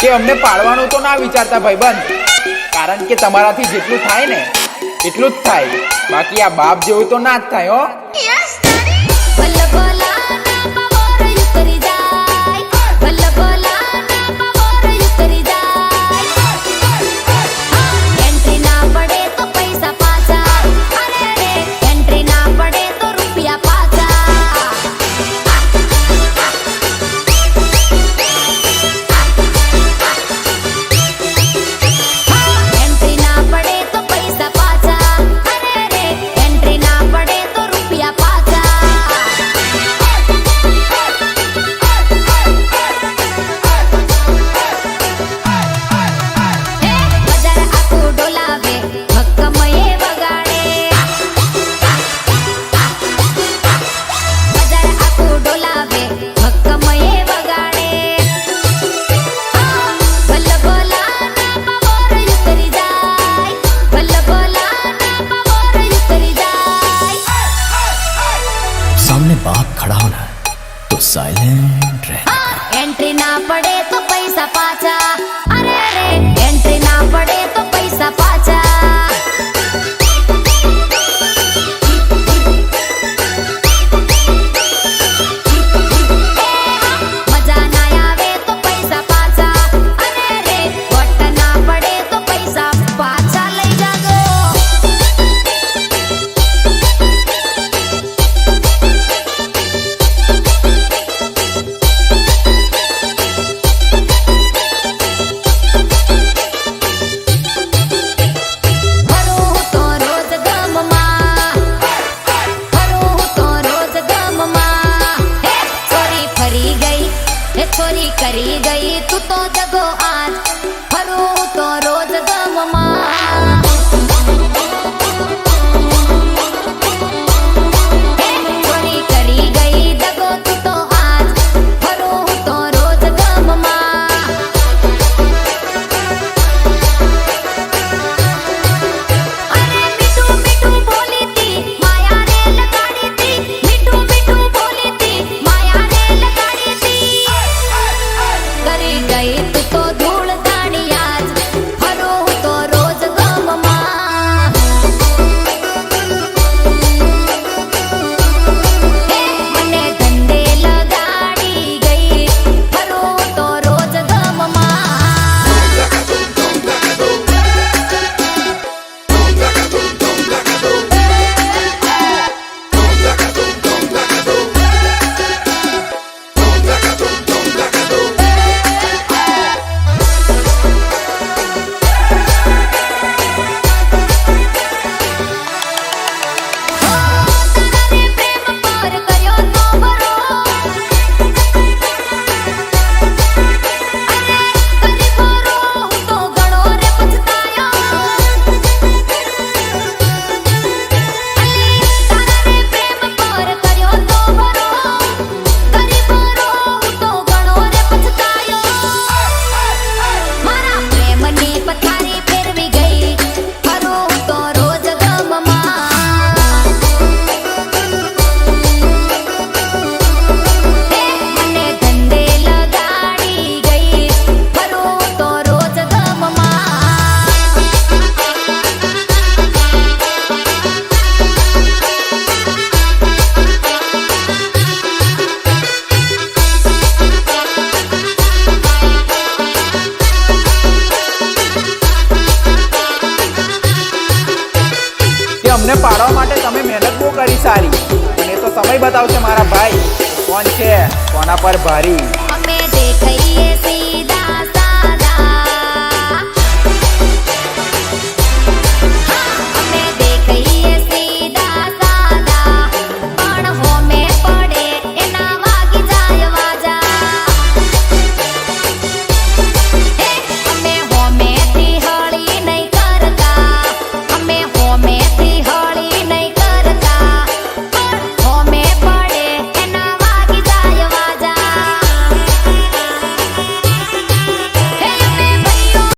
કે અમને પાડવાનું તો ના વિચારતા ભાઈબંધ, કારણ કે તમારાથી જેટલું થાય ને એટલું જ થાય, બાકી આ બાપ જેવું તો ના જ થાય હો. सामने बाप खड़ा होना है तो साइलेंट रहना। एंट्री ना पड़े तो पैसा पाचा, अरे अरे एंट्री ना पड़े तो पैसा पाचा। मजा ना आवे तो पैसा पाचा, अरे अरे वट ना पड़े तो पैसा पाचा लई जागो। छोरी करी गई तू तो जगो आज, फरू तो रोज गम मां। छोरी करी गई जगो तू तो आज, फरू तो रोज गम मां। अरे मिठू मिठू बोली थी माया ने लगाड़ी थी, मिठू मिठू बोली थी माया ने लगाड़ी थी। करी गई तू तो धूल दानी आज, फरो तो रोज गम मां। मने धंधे लगाड़ी गई, फरो तो रोज गम मां। અમને પાડવા માટે તમે મહેનત બહુ કરી સારી, અને તો સમય બતાવશે મારા ભાઈ કોણ છે કોના પર ભારી।